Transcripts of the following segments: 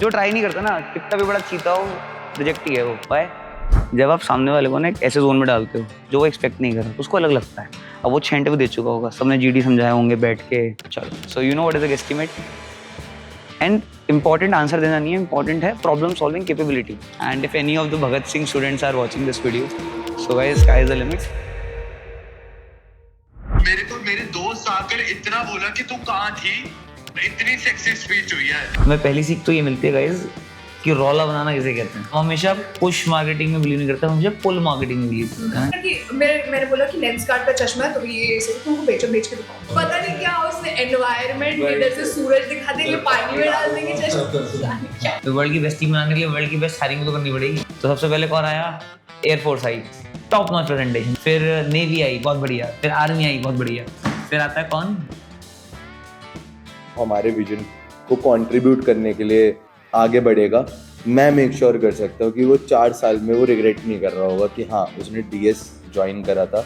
जो ट्राई नहीं करता ना, कितना भी बड़ा चीता हो, रिजेक्ट ही है वो। बाय। जब आप सामने वाले को ना एक ऐसे जोन में डालते हो जो वो एक्सपेक्ट नहीं कर रहा, उसको अलग लगता है। अब वो 6 इंटरव्यू दे चुका होगा, सबने जीडी समझाए होंगे बैठ के। चलो, so you know what is the guesstimate. And important answer देना नहीं है, इंपॉर्टेंट है problem solving capability. And if any of the Bhagat Singh students are watching this video, so guys, sky is the limit. मेरे दोस्त आकर इतना बोला कि तू कहाँ थी, इतनी सेक्सी स्पीच हुई है। मैं पहली सीख तो ये मिलती है गाइस कि रौला बनाना किसे कहते हैं। हमेशा पुश मार्केटिंग में बिलीव नहीं करता, हमेशा पुल मार्केटिंग में बिलीव करता है। कि मैंने बोला कि लेंस कार्ड का चश्मा है, तो ये ऐसे तुमको बेच के दिखाओ। पता नहीं क्या उसने एनवायरनमेंट इधर से सूरज दिखा देंगे, पानी में डाल देंगे चश्मा। तो वर्ल्ड की बेस्ट टीम बनाने के लिए वर्ल्ड की बेस्ट हायरिंग तो करनी पड़ेगी। तो सबसे पहले कौन आया? एयरफोर्स आई, टॉप नॉच प्रेजेंटेशन। फिर नेवी आई, बहुत बढ़िया। फिर आर्मी आई, बहुत बढ़िया। फिर आता है कौन? हमारे विजन को कंट्रीब्यूट करने के लिए आगे बढ़ेगा। मैं मेक श्योर कर सकता हूँ कि वो 4 साल में वो रिग्रेट नहीं कर रहा होगा कि हाँ उसने डीएस ज्वाइन करा था।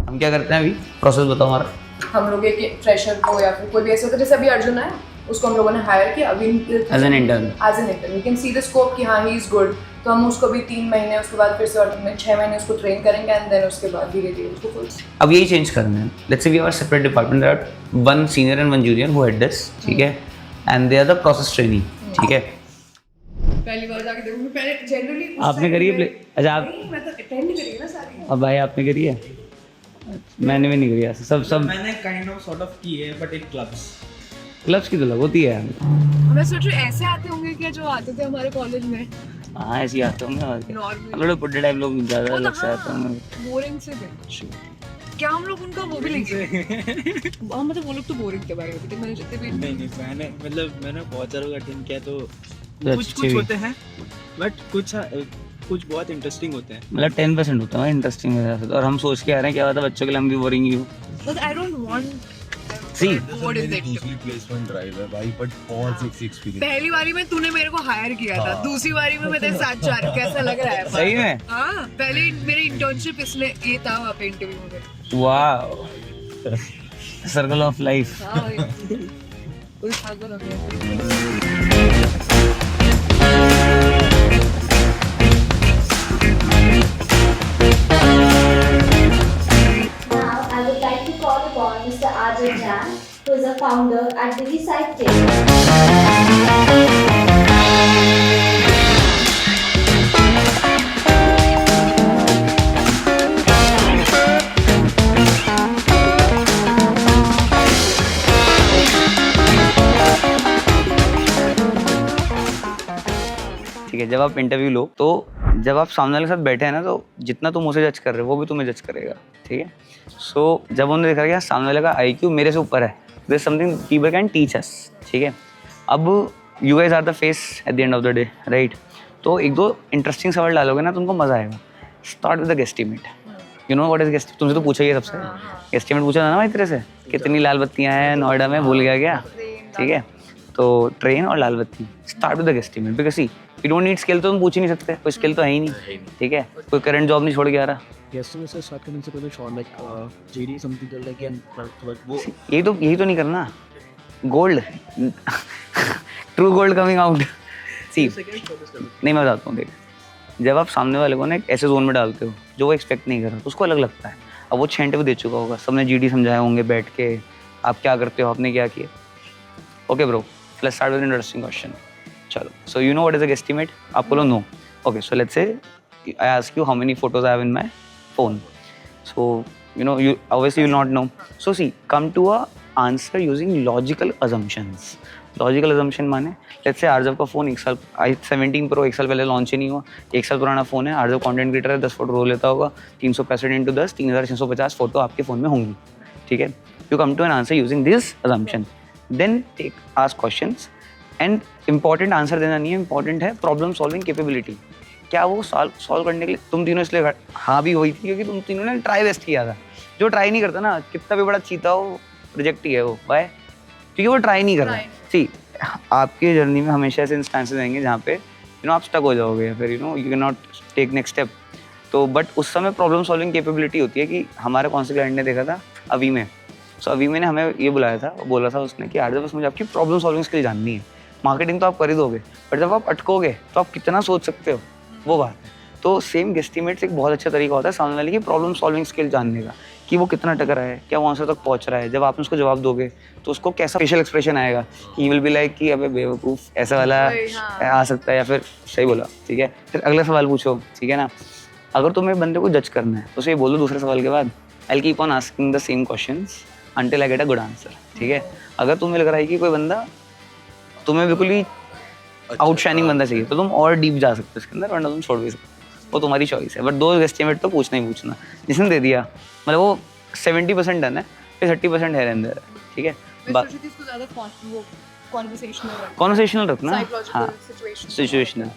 हम क्या करते हैं अभी? प्रोसेस बताओ हमारा। हम लोग एक फ्रेशर को या फिर कोई भी ऐसा होता है, जैसे अभी अर्जुन है, उसको हम लोगों ने हायर किया अभी as an intern. We can see the scope कि हाँ ही इज गुड, तो हम उसको भी 3 महीने, उसके बाद फिर से और 6 महीने उसको ट्रेन करेंगे एंड देन उसके बाद धीरे धीरे उसको फुल। अब यही चेंज करना है। Let's say we are separate department, there are 1 senior and 1 junior who head this, ठीक है, and they are the process trainee, ठीक है। पहली बार जाके देखूंगी, पहले जनरली आपने करी है अच्छा आप? मैं तो अटेंड नहीं करी है ना सारी। अब भाई आपने करी है? मैंने भी नहीं करी है। सब मैंने काइंड ऑफ सॉर्ट ऑफ की है, बट एक क्लब्स की तो लग होती है। मैं सोच रही ऐसे आते होंगे क्या जो आते थे हमारे कॉलेज में, हाँ ऐसे ही आते होंगे। और नॉर्मल हम लोग बुड्ढे टाइप लोग ज़्यादा अलग से आते होंगे। बोरिंग से थे क्या हम लोग? उनका वो भी लेंगे। हाँ मतलब वो लोग तो बोरिंग थे भाई, अभी तक मैंने जितने भी मैंने बहुत सारे अटेंड किया, तो तो कुछ अच्छे भी। होते हैं बट कुछ बहुत इंटरेस्टिंग होते हैं। मतलब 10% होता है इंटरेस्टिंग मेरे से। और हम सोच के आ रहे हैं क्या पता बच्चों के लिए हम भी बोरिंग ही हो। But I don't want see what is it. Placement drive है भाई, बट बहुत सेक्सी एक्सपीरियंस। पहली बारी में तूने मेरे को हायर किया था, दूसरी बारी में मैं तेरे साथ जा रही हूं, कैसा लग रहा है? सही में? हाँ, पहले मेरी इंटर्नशिप इसलिए ये था वहाँ पे इंटरव्यू में। Wow, circle of life. हाँ कोई पागल हो गया। Now, I would like to call upon Mr. Ajay Jan, who is a founder at the Recite Table. ठीक है, जब आप इंटरव्यू लो तो जब आप सामने वाले के साथ बैठे हैं ना, तो जितना तुम उसे जज कर रहे हो वो भी तुम्हें जज करेगा, ठीक है। सो जब उन्होंने देखा कि सामने वाले का IQ मेरे से ऊपर है, there is something people can teach us, ठीक है। अब you guys are the face at the end of the day, right? तो 1-2 इंटरेस्टिंग सवाल डालोगे ना तो उनको मजा आएगा। Start with the guesstimate. You know what is guest? तुमसे तो पूछा ही है सबसे। गेस्टिमेट पूछा था ना भाई तेरे से, कितनी लाल बत्तियां हैं नोएडा में, भूल गया क्या? ठीक है, तो ट्रेन और लाल बत्ती। Start with the guesstimate, because C you don't need skill, तो तुम पूछ ही नहीं सकते, कोई स्किल तो है ही नहीं, ठीक है। कोई करंट जॉब नहीं छोड़ के आ रहा। गेस्टिंग से स्टार्ट करने से पहले short like GD something like and वो यही तो नहीं करना। Gold, true gold coming out. See नहीं, मैं बताता हूँ, देख, जब आप सामने वाले को ना एक ऐसे जोन में डालते हो जो वो एक्सपेक्ट नहीं कर रहा, तो उसको अलग लगता है। अब वो 6 इंटरव्यू दे चुका होगा, सबने जीडी समझाए होंगे बैठ के, आप क्या करते हो, आपने क्या किया। Okay bro, let's start with interesting question. चलो, so you know what is the guesstimate? आप बोलो no. Okay, so let's say I ask you how many photos I have in my phone. So you know, you obviously will not know. So see, come to a answer using logical assumptions. Logical assumption माने, let's say आर्जव का phone 1 साल, i17 Pro 1 साल पहले launch ही नहीं हुआ, 1 साल पुराना phone है। आर्जव कंटेंट क्रिएटर है, 10 फोटो रो लेता होगा, 365 × 10 3650 फोटो आपके फ़ोन में होंगी, ठीक है। You come to an answer using this assumption, then take ask questions, and important answer देना नहीं है, इंपॉर्टेंट है प्रॉब्लम सॉल्विंग कैपेबिलिटी। क्या वो सॉल्व करने के लिए तुम तीनों इसलिए हाँ भी हुई थी क्योंकि तुम तीनों ने ट्राई बेस्ट किया था। जो ट्राई नहीं करता ना, कितना भी बड़ा चीता हो, रिजेक्ट ही है वो। बाय, क्योंकि वो ट्राई नहीं कर रहा। सी, आपकी जर्नी में हमेशा ऐसे इंस्टेंसेस आएंगे जहाँ पे आप स्टक हो जाओगे, या फिर you can not take next step. तो बट उस समय प्रॉब्लम सॉल्विंग कैपेबिलिटी होती है कि हमारे कौन से क्लाइंट ने देखा था अभी में सो अभी मैंने हमें ये बुलाया था, बोला था उसने कि यार बस मुझे आपकी प्रॉब्लम सॉल्विंग स्किल जाननी है। मार्केटिंग तो आप कर ही दोगे, बट जब आप अटकोगे तो आप कितना सोच सकते हो, वो बात है। तो सेम गेस्टिमेट्स एक बहुत अच्छा तरीका होता है सामने वाले की प्रॉब्लम सॉल्विंग स्किल जानने का, कि वो कितना टक रहा है, क्या वहाँ से तक पहुँच रहा है। जब आप उसको जवाब दोगे तो उसको कैसा फेशियल एक्सप्रेशन आएगा, कि विल बी लाइक कि अबे बेवकूफ़, ऐसा वाला आ सकता है, या फिर सही बोला, ठीक है। फिर अगला सवाल पूछो, ठीक है ना। अगर तुम्हें बंदे को जज करना है तो उसे ये बोलो दूसरे सवाल के बाद, I keep on asking the same questions until I get a good answer, ठीक है। अगर तुम्हें लग रहा है कि कोई बंदा तुम्हें बिल्कुल ही आउटशाइनिंग बंदा चाहिए तो तुम और डीप जा सकते हो इसके अंदर, वरना तुम छोड़ भी सकते हो, वो तुम्हारी चॉइस है। बट दो एस्टिमेट तो पूछना ही पूछना, जिसने दे दिया मतलब वो 70% डन है, फिर 30% है अंदर, ठीक है। कॉन्वर्सेशनल रखना, हाँ सिचुएशनल।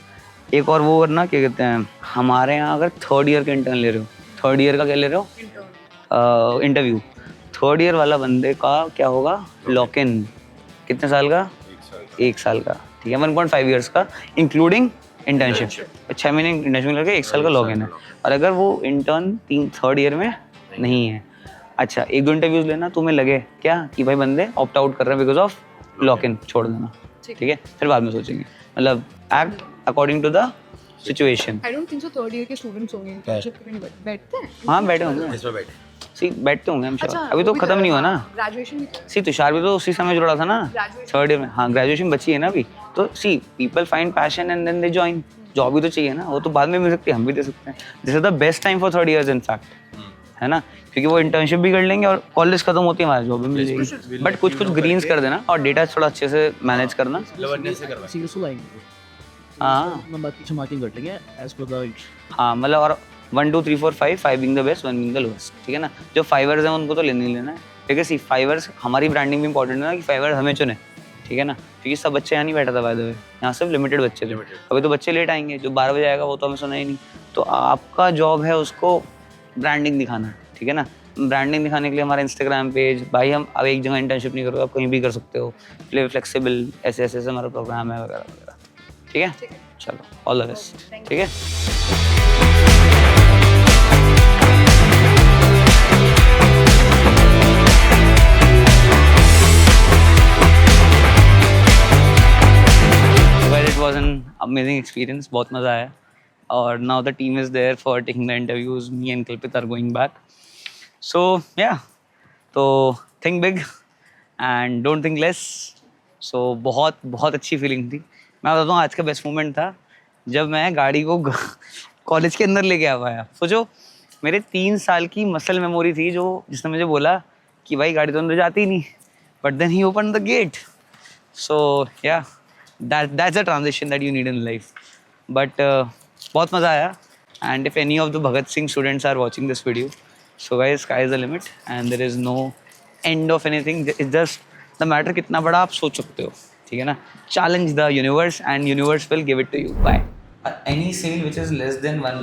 एक और वो करना, क्या कहते हैं, हमारे यहाँ अगर थर्ड ईयर का इंटर्न ले रहे हो, थर्ड ईयर का क्या ले रहे हो, इंटरव्यू, थर्ड ईयर वाला बंदे का क्या होगा, लॉक इन, कितने साल का, 1 साल का, ठीक है, 1.5 ईयर्स का इंक्लूडिंग इंटर्नशिप। 6 महीने इंटर्नशिप करके 1 साल का लॉग इन है। और अगर वो इंटर्न थर्ड ईयर में नहीं है, अच्छा 1-2 इंटरव्यूज लेना, तुम्हें लगे क्या कि भाई बंदे ऑप्ट आउट कर रहे हैं बिकॉज ऑफ लॉक इन, छोड़ देना, ठीक है, फिर बाद में सोचेंगे। मतलब act according to the situation. I don't think so third year के स्टूडेंट्स होंगे बैठते हैं। हाँ बैठे होंगे, सी बैठते होंगे हम श्योर। अभी तो खत्म नहीं हुआ ना ग्रेजुएशन, सी तुषार भी तो उसी समय जुड़ा था ना थर्ड ईयर में। हाँ ग्रेजुएशन बची है ना अभी, तो see people find passion and then they join. Job भी तो चाहिए ना, वो तो बाद में मिल सकती है, हम भी दे सकते हैं। This is the best time for third years in fact, है ना, क्योंकि वो इंटर्नशिप भी कर लेंगे और कॉलेज खत्म होती है हमारी जॉब भी मिल जाएगी। बट कुछ ग्रीन्स कर देना और डेटा थोड़ा अच्छे से मैनेज करना। हाँ मार्किंग कर लेंगे एज पर द, हाँ मतलब, और 1 2 3 4 5 being the best, 1 being the lowest, ठीक है ना। जो फाइवर्स हैं उनको तो लेना ही लेना है, ठीक है। सी फाइवर्स, हमारी ब्रांडिंग भी इंपॉर्टेंट है ना, कि फाइवर्स हमें चुने, ठीक है ना, क्योंकि सब बच्चे यहाँ नहीं बैठा था बाय द वे, यहाँ सिर्फ लिमिटेड बच्चे थे। अभी तो बच्चे लेट आएंगे, जो 12 बजे आएगा वो तो हमें सुना ही नहीं। तो आपका जॉब है उसको ब्रांडिंग दिखाना, ठीक है ना। ब्रांडिंग दिखाने के लिए हमारा इंस्टाग्राम पेज, भाई हम अब एक जगह इंटर्नशिप नहीं करोगे, आप कहीं भी कर सकते हो, फ्लेक्सिबल, ऐसे ऐसे हमारा प्रोग्राम है वगैरह वगैरह, ठीक है। चलो ऑल द बेस्ट, ठीक है। Well, it was an amazing experience, बहुत मज़ा आया। और now the team is there for taking the interviews. Me and Kalpit are going back. So yeah, तो think big and don't think less. So बहुत बहुत अच्छी फीलिंग थी। मैं बताता हूँ आज का बेस्ट मोमेंट था जब मैं गाड़ी को कॉलेज के अंदर लेके आ पाया। सोचो मेरे 3 साल की मसल मेमोरी थी जो जिसने मुझे बोला कि भाई गाड़ी तो अंदर जाती ही नहीं, but then he open the gate. So yeah that's a transition that you need in life. But बहुत मज़ा आया। And if any of the Bhagat Singh students are watching this video, so guys, sky is the limit and there is no end of anything. It's just the matter कितना बड़ा आप सोच सकते हो, ठीक है ना। Challenge the universe and universe will give it to you. Bye. Any sale which is less than 1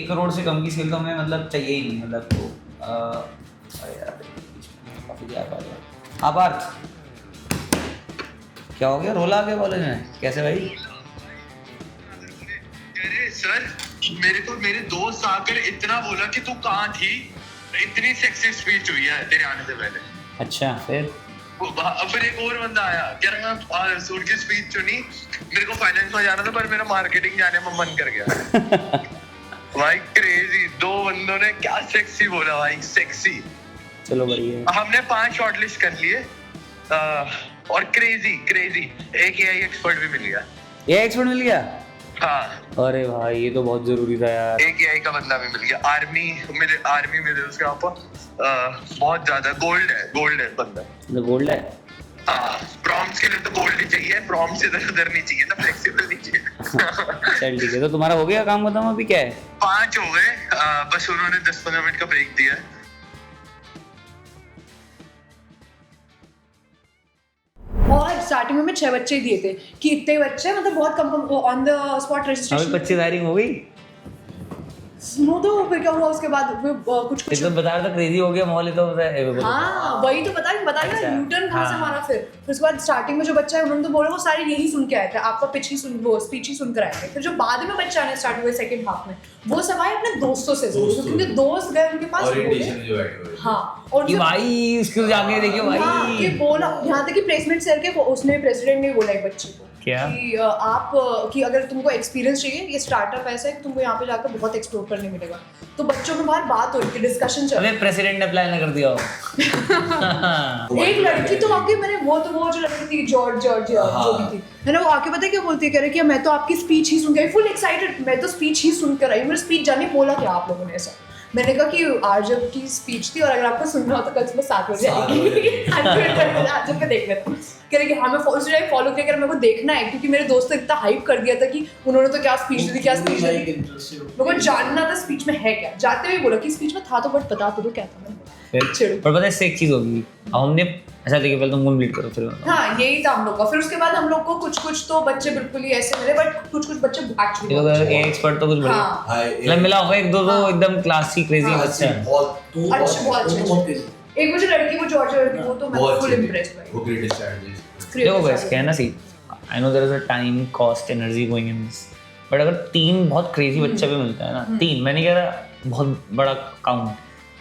crore से कम की सेल तो हमें मतलब चाहिए ही नहीं, मतलब तो काफ़ी आभार। क्या हो गया, रोला आ गया कॉलेज में, कैसे भाई? अरे सर, मेरे दोस्त आकर इतना बोला कि तू कहाँ थी, इतनी सेक्सी स्पीच हुई है तेरे आने से पहले। अच्छा फिर फिर एक और बंदा आया, कह रहा मैं सूट की स्पीच सुनी, मेरे को फाइनेंस में जाना था पर मेरा मार्केटिंग जाने में मन कर गया। भाई क्रेजी, 2 बंदों ने क्या सेक्सी बोला भाई, सेक्सी। चलो बढ़िया। हमने 5 शॉर्टलिस्ट कर लिए और क्रेजी एक एआई एक्सपर्ट भी मिल गया। एआई एक्सपर्ट मिल गया? हाँ अरे भाई ये तो बहुत जरूरी था यार। एक एआई का बंदा भी मिल गया। आर्मी में उसके यहाँ पर बहुत ज्यादा गोल्ड है बंदा। गोल्ड है? हाँ, प्रॉम्प्ट्स के लिए तो गोल्ड ही चाहिए, प्रॉम्प्ट्स इधर नहीं चाहिए ना, फ्लेक्सिबल नहीं चाहिए। चल ठीक है, तो तुम्हारा हो गया काम खत्म, अभी क्या है? 5 हो गए, बस उन्होंने 10-15 मिनट का ब्रेक दिया है। और स्टार्टिंग में 6 बच्चे ही दिए थे कि इतने बच्चे, मतलब बहुत come on the spot registration. अभी 25 हायरिंग हो गई? सुनो तो फिर क्या हुआ उसके बाद कुछ कुछ तो बता रहा था क्रेजी हो गया माहौल, तो हाँ वही तो बता रही ना न्यूटन कहाँ से मारा। फिर उसके बाद स्टार्टिंग में जो बच्चा है उन्होंने तो बोला वो सारे यही सुन के आए थे, आपका पिच ही वो स्पीच ही सुनकर आए थे। फिर जो बाद में बच्चे आने स्टार्ट हुए सेकंड हाफ में, वो सब आए अपने दोस्तों से, क्योंकि दोस्त गए उनके पास बोले हाँ, और कि भाई स्कूल जाके देखियो हाँ भाई कि बोला यहाँ तक कि प्लेसमेंट सेल के उसने प्रेसिडेंट ने बोला एक बच्चे को क्या? कि आप कि अगर तुमको एक्सपीरियंस चाहिए, ये स्टार्टअप ऐसा है कि तुमको यहाँ पे जाकर बहुत एक्सप्लोर करने मिलेगा। तो बच्चों में बाहर बात हो रही थी, डिस्कशन चल रहा अबे प्रेसिडेंट ने अप्लाई ना कर दिया हो। एक लड़की तो आके मैंने वो जो लड़की थी जॉर्जिया जो भी थी है ना, वो आके पता है क्या बोलती है, कह रही कि मैं तो आपकी स्पीच ही सुन के आई, फुल एक्साइटेड, मैं तो स्पीच ही सुनकर आई, मेरी स्पीच जाने बोला क्या आप लोगों ने ऐसा। मैंने कहा कि आरजब की स्पीच थी और अगर आपको सुनना हो तो कल सुबह 7 बजे आएगी आरजब पे देख लेते। कह रही कि हाँ मैं उस टाइम फॉलो किया, मेरे को देखना है क्योंकि मेरे दोस्त ने इतना हाइप कर दिया था कि उन्होंने तो क्या स्पीच दी मेरे को जानना था स्पीच में है क्या। जाते हुए बोला कि स्पीच में था तो बट बता तो क्या था। पर पता है इससे एक चीज होगी, हमने ऐसा देखिए पहले तुम कंप्लीट करो फिर हाँ यही था हम लोग का। फिर उसके बाद हम लोग को कुछ तो बच्चे बिल्कुल ही ऐसे मिले, बट कुछ बच्चे एक्चुअली एक्सपर्ट तो कुछ बढ़िया हाँ मतलब मिला होगा, एक दो तो एकदम क्लासी क्रेजी बच्चे हैं। बहुत अच्छे। एक मुझे लड़की वो जॉर्जिया लड़की वो तो मैं फुल इम्प्रेस्ड भाई, वो ग्रेटेस्ट स्ट्रैटेजिस्ट। देखो गाइस क्या है ना, see I know there is a time cost energy going in this, but अगर 3 बहुत क्रेजी बच्चा भी मिलता है ना, 3 मैं नहीं कह रहा बहुत बड़ा काउंट,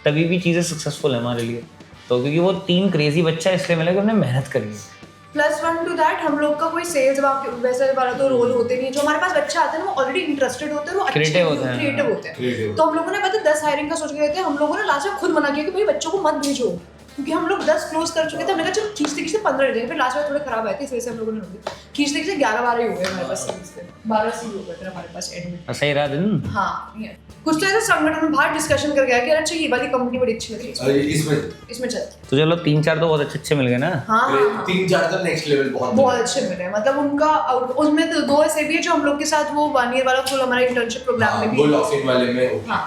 तभी भी चीज़ें सक्सेसफुल है हमारे लिए। तो क्योंकि वो 3 क्रेजी बच्चा इसलिए मिला कि उन्होंने मेहनत करी है। +1 टू दैट हम लोग का कोई सेल्स वैसे वाला तो रोल होते नहीं है। जो हमारे पास बच्चे आते हैं ना वो ऑलरेडी इंटरेस्टेड होते हैं, वो अच्छे क्रिएटिव होते हैं। तो हम लोगों ने पता 10 हायरिंग का सोच के गए थे, हम लोगों ने लास्ट में खुद मना किया कि भाई बच्चों को मत भेजो, क्योंकि हम लोग 10 क्लोज कर चुके थे। हमने कहा चलो खींचते 15 दे देंगे, फिर लास्ट में थोड़े खराब आए थे इस वजह से हम लोगों ने खींचते 11-12 ही हो गए हमारे पास, 12 सी हो गए थे हमारे पास एडमिट। सही रहा दिन। हाँ कुछ तो ऐसा संगठन में बाहर डिस्कशन कर गया कि अच्छा ये वाली कंपनी बड़ी अच्छी लग रही है, इसमें चल। तो चलो 3-4 तो बहुत अच्छे मिल गए ना। हाँ 3-4 तो नेक्स्ट लेवल बहुत अच्छे मिले, मतलब उनका उसमें तो 2 ऐसे भी है जो हम लोग के साथ वो 1 ईयर वाला फुल हमारा इंटर्नशिप प्रोग्राम में भी वो लॉक-इन वाले में हाँ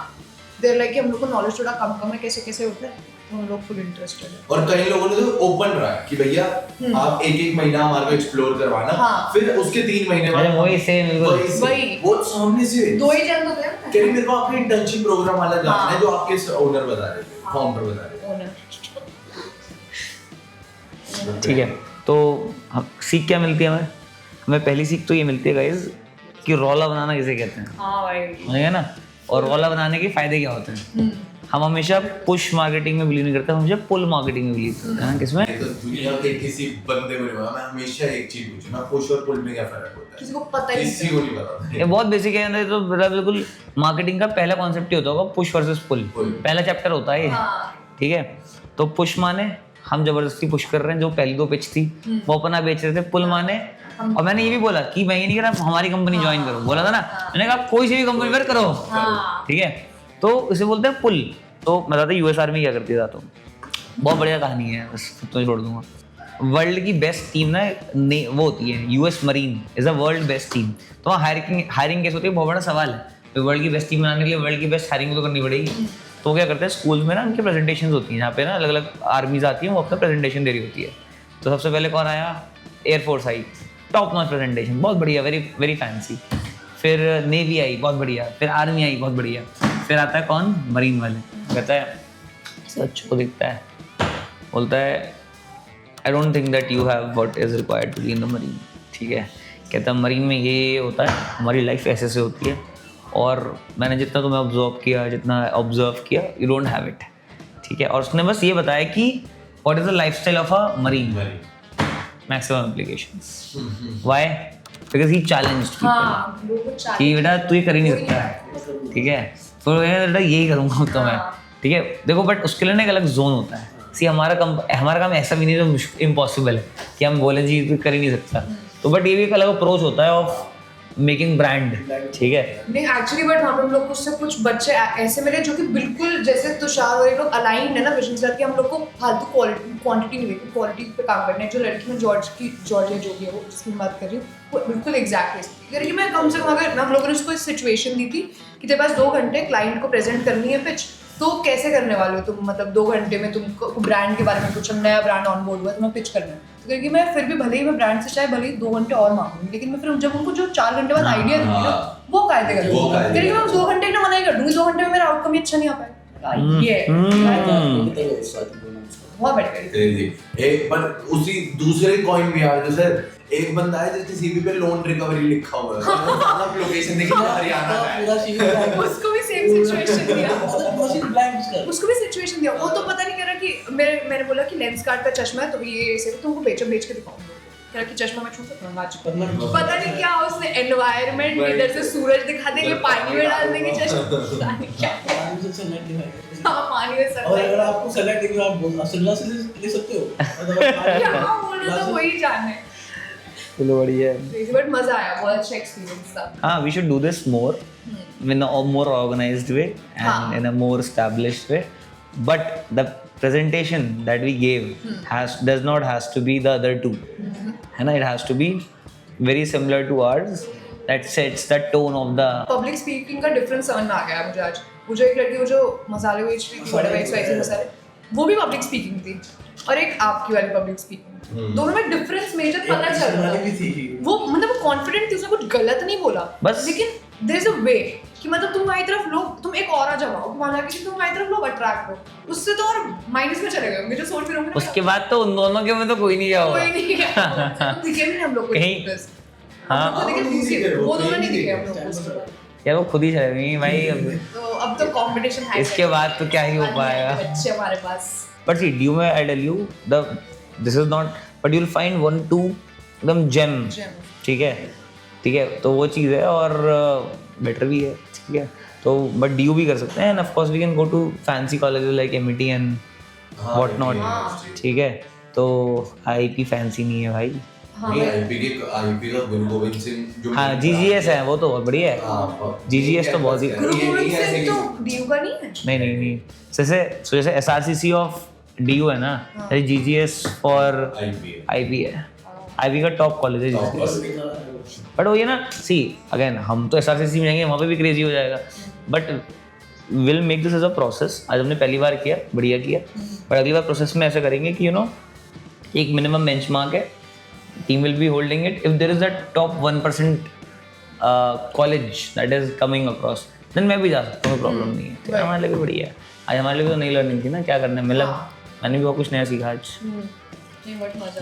देयर लाइक कि हम लोग को नॉलेज थोड़ा कम है कैसे होता है, तो हम लोग फुल इंटरेस्टेड है। और कई लोगों ने तो ओपन रहा है कि भैया आप एक महीना हमारे को एक्सप्लोर करवाना, फिर उसके 3 महीने बाद वही सेम वही वो सामने से 2 ही जन होते हैं कि मेरे को आपके इंटर्नशिप प्रोग्राम वाला जानना है जो आपके ओनर बता रहे थे, फाउंडर बता रहे थे। ठीक है। तो हम सीख क्या मिलती है हमें पहली सीख तो ये मिलती है गाइस कि रौला बनाना किसे कहते हैं। हाँ भाई है ना, और रौला बनाने के फायदे क्या होते हैं। हम हमेशा पुश मार्केटिंग में बिलीव नहीं करते, हम हमेशा पुल मार्केटिंग में बिलीव करते हैं। किसमें? तो दुनिया के किसी बंदे को नहीं पता, मैं हमेशा एक चीज पूछूं ना, पुश और पुल में क्या फर्क होता है, किसी को पता ही किसी को नहीं पता। ये बहुत बेसिक है ना, तो बिल्कुल मार्केटिंग का पहला कॉन्सेप्ट ही होता होगा पुश वर्सेस पुल, पहला चैप्टर होता है ये। ठीक है, तो पुश माने हम जबरदस्ती पुश कर रहे हैं, जो पहली 2 पिच थी वो अपना बेच रहे थे। पुल माने, और मैंने ये भी बोला कि मैं ये नहीं कह रहा हमारी कंपनी ज्वाइन करो, बोला था ना मैंने कहा कोई सी भी कंपनी पर करो। ठीक है, तो इसे बोलते हैं पुल। तो मैं बताता यूएस आर्मी क्या करती था, तो बहुत बढ़िया कहानी है, बस तो छोड़ दूंगा। वर्ल्ड की बेस्ट टीम ना वो होती है US marine is a world best team. तो वहाँ हायरिंग कैसे होती है, बहुत बड़ा सवाल है। तो वर्ल्ड की बेस्ट टीम बनाने के लिए वर्ल्ड की बेस्ट हायरिंग तो करनी पड़ेगी। तो क्या करते हैं स्कूल में ना उनकी प्रेजेंटेशन होती है, जहाँ पे ना अलग अलग आर्मीज आती हैं, वो अपना प्रेजेंटेशन दे रही होती है। तो सबसे पहले कौन आया, एयरफोर्स आई, टॉप नॉच प्रेजेंटेशन, बहुत बढ़िया, वेरी वेरी फैंसी। फिर नेवी आई, बहुत बढ़िया। फिर आर्मी आई, बहुत बढ़िया। फिर आता है कौन, मरीन वाले। कहता है सच को दिखता है, बोलता है I don't think that you have what is required to be in the marine. ठीक है, कहता है मरीन में ये होता है, हमारी लाइफ ऐसे से होती है, और मैंने जितना तुम्हें ऑब्जर्व किया यू डोंट हैव इट। ठीक है, और उसने बस ये बताया कि what is the lifestyle of a marine, maximum applications. Why? Because he challenged people कि बेटा तू ये कर ही नहीं सकता। ठीक है, तो बेटा यही करूँगा तो मैं। ठीक है, देखो बट उसके लिए ना एक अलग जोन होता है। सी हमारा काम ऐसा भी नहीं जो इम्पॉसिबल है कि हम बोले जी तू कर ही नहीं सकता। तो बट ये भी एक अलग अप्रोच होता है ऑफ मेकिंग ब्रांड। ठीक है, नहीं एक्चुअली बट वहाँ पे हम लोग को उससे कुछ बच्चे ऐसे मिले जो कि बिल्कुल जैसे तुषार और ये लोग अलाइंड है ना विजन से, कि हम लोग को फालतू क्वांटिटी नहीं देखी, क्वालिटी पे काम करना है। जो लड़की में जॉर्जिया जो भी है वो जिसकी बात कर रही हूँ, वो बिल्कुल एग्जैक्टली मैं कम से कम अगर हम लोगों ने उसको सिचुएशन दी थी कि तेरे पास 2 घंटे क्लाइंट को प्रेजेंट करनी है पिच, तो कैसे करने वाले हो तुम, मतलब 2 घंटे में तुमको ब्रांड के बारे में कुछ नया ब्रांड ऑन बोर्ड हुआ है, तुम्हें पिच करना है, तो क्योंकि मैं फिर भी भले ही मैं ब्रांड से चाहे भले ही 2 घंटे और मांगूंगी, लेकिन मैं फिर जब उनको जो 4 घंटे बाद आइडिया दूंगी ना, वो कायदे करूंगी, क्योंकि मैं 2 घंटे ना मना ही कर दूंगी, 2 घंटे में मेरा आउटकम ही अच्छा नहीं आ पाएगा। ये बहुत बढ़िया। एक पर उसी दूसरे कॉइन भी आ जैसे एक बंदा है जिसके सीवी पे लोन रिकवरी लिखा हुआ है, मतलब लोकेशन देखिए हरियाणा का है, पूरा सीन ब्लैंक, उसको भी सेम सिचुएशन दिया, पूरा सीन ब्लैंक उसका। उसको भी सिचुएशन दिया, वो तो पता नहीं कह रहा कि मैंने बोला कि लेंस कार्ड का चश्मा है तो ये ऐसे तुमको बेच के दिखाऊंगा, कह रहा कि चश्मा मैं छू सकता हूँ आज, पता नहीं क्या उसने एनवायरनमेंट इधर से सूरज दिखा देंगे, पानी में डाल देंगे चश्मा, क्या हाँ पानी में और अगर आपको सलाद देंगे आप सलाद से ले सकते हो, क्या बोलना तो वही जाने, चलो बढ़िया है। बट मजा आया, बहुत अच्छा एक्सपीरियंस था। हाँ, we should do this more in a more organized way and हाँ. in a more established way. But the presentation that we gave does not has to be the other two. है ना? It has to be very similar to ours. That sets the tone of the. Public speaking का difference समझ में आ गया मुझे आज। मुझे एक लड़की वो जो मसाले बेच रही थी, बड़े XYZ मसाले, वो भी पब्लिक स्पीकिंग थी, और एक आपकी वाली पब्लिक स्पीकिंग, दोनों में डिफरेंस मेजर पता चल रहा था। वो मतलब वो कॉन्फिडेंट थी, उसने कुछ गलत नहीं बोला, बस लेकिन देयर इज अ वे कि मतलब तुम हमारी तरफ लोग, तुम एक और जमाओ, माना कि तुम हमारी तरफ लोग अट्रैक्ट हो, उससे तो और माइनस में चले गए होंगे जो सोच फिर होंगे। उसके बाद तो उन दोनों के में तो कोई नहीं जाओगा। कोई नहीं गया, दिखे भी नहीं हम लोग को कहीं। हाँ, वो दोनों नहीं दिखे हम लोग को, यार वो खुद ही चलेंगी भाई। अब तो कंपटीशन है, इसके बाद तो क्या ही हो पाएगा। अच्छे हमारे पास। But see, do you I tell you this is not, but you'll find 1-2 एकदम gem, ठीक है, तो वो चीज़ है और बेटर भी है, ठीक है, तो बट DU भी कर सकते हैं, and of course we can go to fancy colleges like MIT and what not, ठीक है, तो IIP फैंसी नहीं है भाई। आईपी का गुरु गोविंद सिंह जो हाँ GGS है, वो तो बहुत बढ़िया है, GGS तो बहुत ही गुरु गोविंद सिंह तो DU का नहीं है। नहीं जैसे SRCC ऑफ DU है ना, GGS फॉर IB है, IB का टॉप कॉलेज है बट वो ये ना, सी अगेन हम तो SRCC में जाएंगे, वहाँ पे भी क्रेजी हो जाएगा, but will make this as a process. आज हमने पहली बार किया, बढ़िया किया, बट अगली बार प्रोसेस में ऐसे करेंगे कि एक मिनिमम बेंचमार्क है, team will be holding it, if there is that top 1% college that is coming across, then मैं भी जा सकता हूँ, प्रॉब्लम नहीं है, तो हमारे लिए भी बढ़िया है। आज हमारे लिए तो नई लर्निंग थी ना, क्या करना है, मतलब मैंने भी बहुत कुछ नया सीखा आज।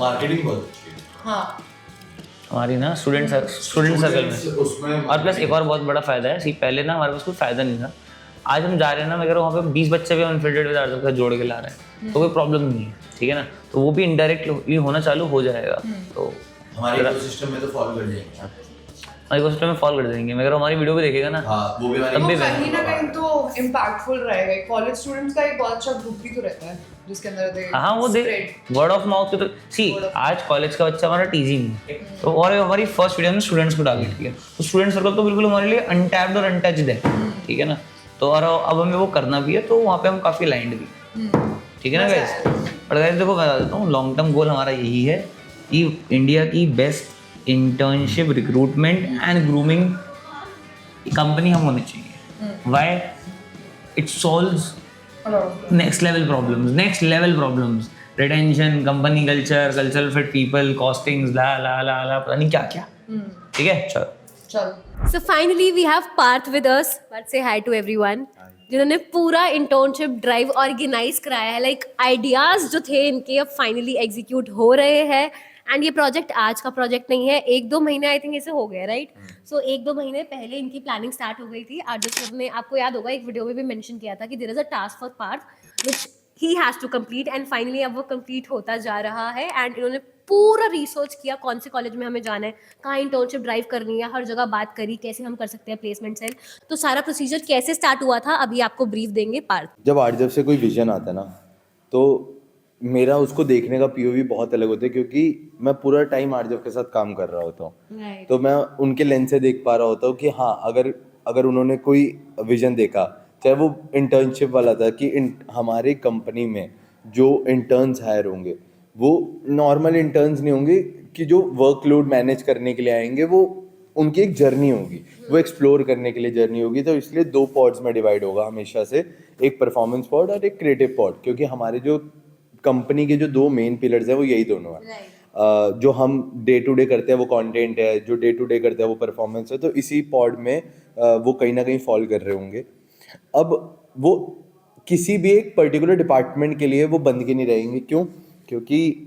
मार्केटिंग बहुत अच्छी है। हाँ, हमारी ना स्टूडेंट सर्कल में उसमें और प्लस एक और बहुत बड़ा फायदा है, सी पहले ना हमारे पास कोई फायदा नहीं था, आज हम जा रहे हैं ना, मैं कह रहा हूँ वहाँ पे 20 बच्चे भी हम इन्फिल्ट्रेट विद आर्ट्स का जोड़ के ला रहे हैं, तो कोई प्रॉब्लम नहीं है, ठीक है ना, तो वो भी इनडायरेक्टली होना चालू हो जाएगा, तो हमारे इकोसिस्टम में तो फॉलो कर जाएंगे, हमारे इकोसिस्टम में फॉलो कर देंगे। मैं कह रहा हूँ हमारी वीडियो भी देखेगा ना, हाँ वो भी हमारे तब भी वो कहीं ना कहीं तो इम्पैक्टफुल रहेगा। कॉलेज स्टूडेंट्स का एक बहुत अच्छा ग्रुप भी तो रहता है जिसके अंदर दे हाँ वो दे वर्ड ऑफ माउथ पे तो सी आज कॉलेज का बच्चा हमारा टीजी नहीं है, तो और हमारी फर्स्ट वीडियो में स्टूडेंट्स को टारगेट किया, तो स्टूडेंट सर्कल तो बिल्कुल हमारे लिए अनटैप्ड और अनटच्ड है, ठीक है ना, तो और अब हमें वो करना भी है, तो वहाँ पे हम काफ़ी अलाइंड भी, ठीक है ना गाइस। और गाइस देखो मैं बता देता हूँ, लॉन्ग टर्म गोल हमारा यही है कि इंडिया की best internship recruitment and grooming company हम होनी चाहिए। Why? It solves next level problems, retention, company culture, cultural fit people, costings, ला पता नहीं क्या क्या, ठीक है, चलो। So finally we have Parth with us. Let's say hi to everyone. जिन्होंने पूरा इंटर्नशिप ड्राइव ऑर्गेनाइज कराया है, लाइक आइडियाज जो थे इनके अब फाइनली एग्जीक्यूट हो रहे हैं, एंड ये प्रोजेक्ट आज का प्रोजेक्ट नहीं है, 1-2 महीने आई थिंक ऐसे हो गए, राइट? सो 1-2 महीने पहले इनकी प्लानिंग स्टार्ट हो गई थी। आर्डर सर ने, आपको याद होगा, एक वीडियो में भी मेंशन किया था कि there is a task for Parth which he has to complete, and finally अब वो कंप्लीट होता जा रहा है। एंड इन्होंने पूरा रिसर्च किया कौन से कॉलेज में हमें जाना है, कहाँ इंटर्नशिप ड्राइव करनी है, हर जगह बात करी कैसे हम कर सकते हैं प्लेसमेंट सेल, तो सारा प्रोसीजर कैसे स्टार्ट हुआ था अभी आपको ब्रीफ देंगे पार्थ। जब आरजब से कोई विजन आता है ना, तो मेरा उसको देखने का POV बहुत अलग होता है, क्योंकि मैं पूरा टाइम आरजब के साथ काम कर रहा होता हूँ, तो मैं उनके लेंस से देख पा रहा होता हूँ कि हाँ, अगर उन्होंने कोई विजन देखा, चाहे वो इंटर्नशिप वाला था कि हमारे कंपनी में जो इंटर्न्स हायर होंगे वो नॉर्मल इंटर्न्स नहीं होंगे कि जो वर्कलोड मैनेज करने के लिए आएंगे, वो उनकी एक जर्नी होगी, वो एक्सप्लोर करने के लिए जर्नी होगी। तो इसलिए 2 पॉड्स में डिवाइड होगा हमेशा से, एक परफॉर्मेंस पॉड और एक क्रिएटिव पॉड, क्योंकि हमारे जो कंपनी के जो 2 मेन पिलर्स हैं वो यही दोनों हैं। जो हम डे टू डे करते हैं वो कंटेंट है, जो डे टू डे करते हैं वो परफॉर्मेंस है। तो इसी पॉड में वो कहीं ना कहीं फॉल कर रहे होंगे। अब वो किसी भी एक पर्टिकुलर डिपार्टमेंट के लिए वो बंद के नहीं रहेंगे। क्यों? क्योंकि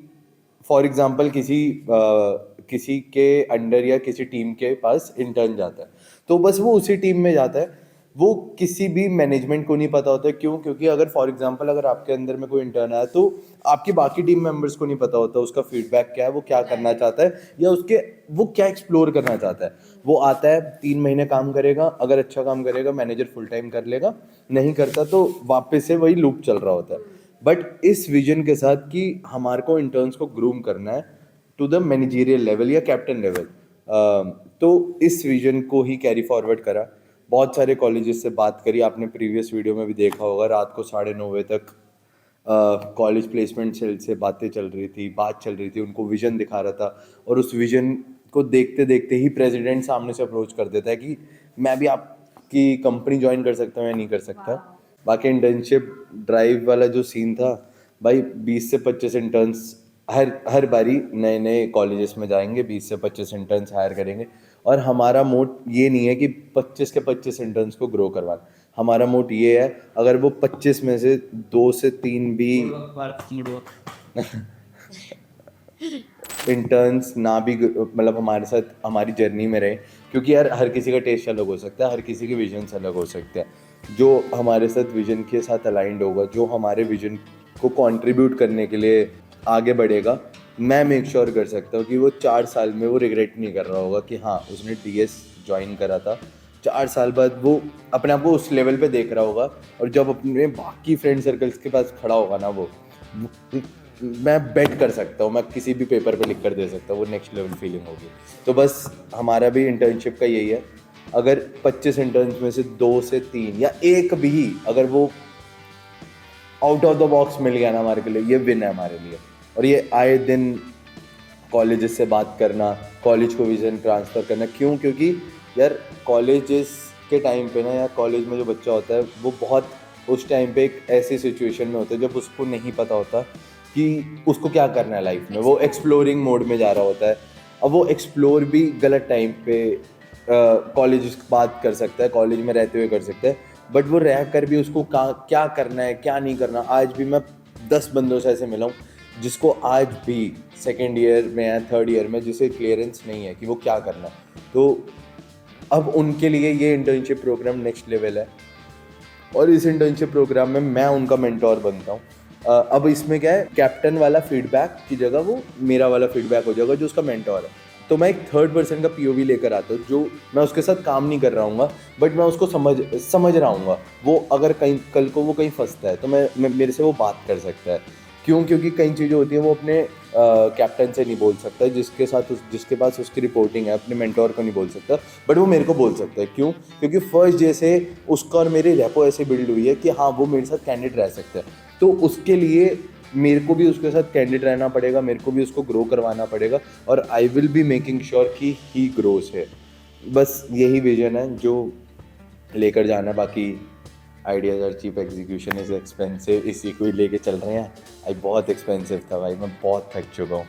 फॉर एग्जांपल किसी के अंडर या किसी टीम के पास इंटर्न जाता है, तो बस वो उसी टीम में जाता है, वो किसी भी मैनेजमेंट को नहीं पता होता है। क्यों? क्योंकि अगर फॉर एग्जांपल अगर आपके अंदर में कोई इंटर्न आया तो आपकी बाकी टीम मेंबर्स को नहीं पता होता उसका फीडबैक क्या है, वो क्या करना चाहता है, या वो क्या एक्सप्लोर करना चाहता है। वो आता है 3 महीने काम करेगा, अगर अच्छा काम करेगा मैनेजर फुल टाइम कर लेगा, नहीं करता तो वापस से वही लूप चल रहा होता है। बट इस विजन के साथ कि हमारे को इंटर्न्स को ग्रूम करना है टू द मैनेजरियल लेवल या कैप्टन लेवल, तो इस विजन को ही कैरी फॉरवर्ड करा। बहुत सारे कॉलेजेस से बात करी, आपने प्रीवियस वीडियो में भी देखा होगा, रात को 9:30 बजे तक कॉलेज प्लेसमेंट सेल से बात चल रही थी, उनको विजन दिखा रहा था। और उस विजन को देखते देखते ही प्रेसिडेंट सामने से अप्रोच कर देता है कि मैं भी आपकी कंपनी ज्वाइन कर सकता हूँ या नहीं कर सकता। बाकी इंटर्नशिप ड्राइव वाला जो सीन था भाई, 20 से 25 इंटर्न्स हर बारी नए नए कॉलेजेस में जाएंगे, 20 से 25 इंटर्न्स हायर करेंगे। और हमारा मोट ये नहीं है कि 25 के 25 इंटर्न्स को ग्रो करवाना, हमारा मोट ये है अगर वो 25 में से 2 से 3 भी इंटर्न्स ना भी मतलब हमारे साथ हमारी जर्नी में रहे, क्योंकि यार हर किसी का टेस्ट अलग हो सकता है, हर किसी के विजन अलग हो सकते हैं। जो हमारे साथ विजन के साथ अलाइंड होगा, जो हमारे विजन को कंट्रीब्यूट करने के लिए आगे बढ़ेगा, मैं मेक श्योर कर सकता हूँ कि वो 4 साल में वो रिग्रेट नहीं कर रहा होगा कि हाँ उसने DS ज्वाइन करा था। 4 साल बाद वो अपने आप को उस लेवल पे देख रहा होगा, और जब अपने बाकी फ्रेंड सर्कल्स के पास खड़ा होगा ना, वो मैं बेट कर सकता हूँ, मैं किसी भी पेपर पे लिख कर दे सकता हूँ, वो नेक्स्ट लेवल फीलिंग होगी। तो बस हमारा भी इंटर्नशिप का यही है, अगर 25 इंटर्न्स में से 2 से 3 या 1 भी अगर वो आउट ऑफ द बॉक्स मिल गया ना हमारे के लिए, ये विन है हमारे लिए। और ये आए दिन कॉलेजेस से बात करना, कॉलेज को विजन ट्रांसफ़र करना। क्यों? क्योंकि यार कॉलेजेस के टाइम पे ना, या कॉलेज में जो बच्चा होता है वो बहुत उस टाइम पे एक ऐसी सिचुएशन में होता है जब उसको नहीं पता होता कि उसको क्या करना है लाइफ में, वो एक्सप्लोरिंग मोड में जा रहा होता है। अब वो एक्सप्लोर भी गलत टाइम पे कॉलेज बात कर सकता है, कॉलेज में रहते हुए कर सकता है, बट वो रह कर भी उसको क्या करना है क्या नहीं करना। आज भी मैं 10 बंदों से ऐसे मिला हूँ जिसको आज भी 2nd ईयर में या 3rd ईयर में जिसे क्लियरेंस नहीं है कि वो क्या करना है। तो अब उनके लिए ये इंटर्नशिप प्रोग्राम नेक्स्ट लेवल है, और इस इंटर्नशिप प्रोग्राम में मैं उनका मेंटोर बनता हूँ। अब इसमें क्या है, कैप्टन वाला फीडबैक की जगह वो मेरा वाला फीडबैक हो जाएगा जो उसका मेंटोर है। तो मैं एक 3rd पर्सन का POV लेकर आता हूँ, जो मैं उसके साथ काम नहीं कर रहा हूँ, बट मैं उसको समझ रहा हूँ। वो अगर कहीं कल को वो कहीं फंसता है तो मेरे से वो बात कर सकता है। क्यों? क्योंकि कई चीज़ें होती हैं वो अपने कैप्टन से नहीं बोल सकता, जिसके पास उसकी रिपोर्टिंग है, अपने मेंटोर को नहीं बोल सकता, बट वो मेरे को बोल सकता है। क्यों? क्योंकि फर्स्ट जैसे उसका और मेरी रेपो ऐसे बिल्ड हुई है कि हाँ वो मेरे साथ कैंडिडेट रह सकता है। तो उसके लिए मेरे को भी उसके साथ कैंडिडेट रहना पड़ेगा, मेरे को भी उसको ग्रो करवाना पड़ेगा, और I will be making sure कि ही ग्रोस है। बस यही विजन है जो लेकर जाना है। बाकी आइडियाज और चीप एग्जीक्यूशन इज एक्सपेंसिव, इसी को ही लेके चल रहे हैं। भाई बहुत एक्सपेंसिव था भाई, मैं बहुत थक चुका हूँ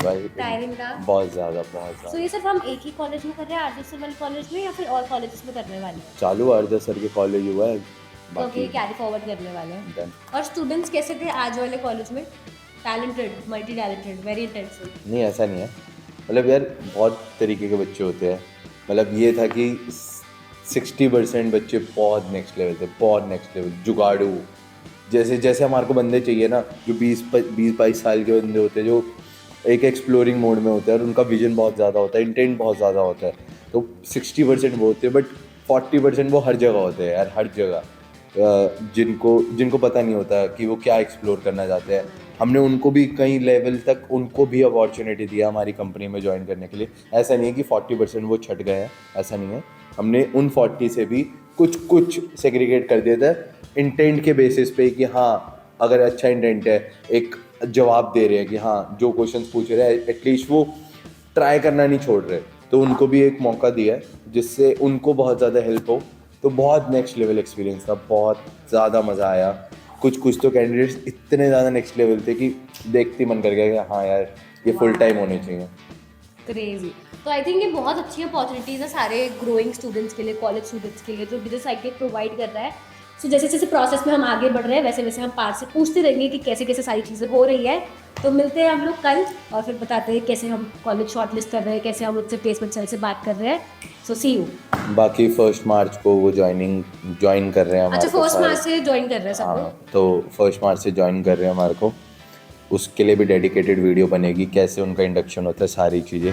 भाई, टायरिंग था बहुत ज़्यादा। सो ये सिर्फ हम एक ही कॉलेज में कर रहे हैं, आरजे सर वाले कॉलेज में, या फिर और कॉलेजेस में करने वाले हैं? चालू आरजे सर के कॉलेज हुआ है, तो ये कैरी फॉरवर्ड करने वाले हैं। Done. और स्टूडेंट्स कैसे थे आज वाले कॉलेज में? Talented, multi talented, very intensive? नहीं ऐसा नहीं है, मतलब यार बहुत तरीके के बच्चे होते हैं। मतलब ये था कि 60% बच्चे बहुत नेक्स्ट लेवल थे, बहुत नेक्स्ट लेवल जुगाड़ू, जैसे हमारे को बंदे चाहिए ना, जो 20-22 साल के बंदे होते हैं, जो एक एक्सप्लोरिंग मोड में होते हैं और उनका विजन बहुत ज़्यादा होता है, इंटेंट बहुत ज़्यादा होता है। तो 60% वो होते हैं, बट 40% वो हर जगह होते हैं यार, हर जगह, जिनको पता नहीं होता कि वो क्या एक्सप्लोर करना चाहते हैं। हमने उनको भी कई लेवल तक उनको भी अपॉर्चुनिटी दिया हमारी कंपनी में ज्वाइन करने के लिए। ऐसा नहीं है कि 40% वो छट गए हैं, ऐसा नहीं है। हमने उन 40 से भी कुछ सेग्रीगेट कर दिया था इंटेंट के बेसिस पे कि हाँ अगर अच्छा इंटेंट है, एक जवाब दे रहे हैं कि हाँ जो क्वेश्चंस पूछ रहे हैं एटलीस्ट वो ट्राई करना नहीं छोड़ रहे, तो उनको भी एक मौका दिया है जिससे उनको बहुत ज़्यादा हेल्प हो। तो बहुत नेक्स्ट लेवल एक्सपीरियंस था, बहुत ज़्यादा मज़ा आया। कुछ तो कैंडिडेट्स इतने ज़्यादा नेक्स्ट लेवल थे कि देखते ही मन कर गया कि हाँ यार ये फुल टाइम होने चाहिए। क्रेजी। तो आई थिंक ये बहुत अच्छी अपॉर्चुनिटीज़ है सारे ग्रोइंग स्टूडेंट्स के लिए, कॉलेज स्टूडेंट्स के लिए, जो बिजनेस साइकिल प्रोवाइड कर रहा है। सो जैसे जैसे प्रोसेस में हम आगे बढ़ रहे हैं वैसे वैसे हम पार्थ से पूछते रहेंगे कि कैसे कैसे सारी चीज़ें हो रही है। तो मिलते हैं हम लोग कल और फिर बताते हैं कैसे हम कॉलेज शॉर्टलिस्ट कर रहे हैं, कैसे हम उससे प्लेसमेंट सेल से बात कर रहे हैं। सो सी यू। बाकी 1 मार्च को वो ज्वाइन कर रहे हैं हमारे अच्छा, को 1 सारे। मार्च से ज्वाइन कर रहे हैं सब हाँ, लोग। तो 1 मार्च से ज्वाइन कर रहे हैं हमारे को। उसके लिए भी डेडिकेटेड वीडियो बनेगी, कैसे उनका इंडक्शन होता है, सारी चीज़ें।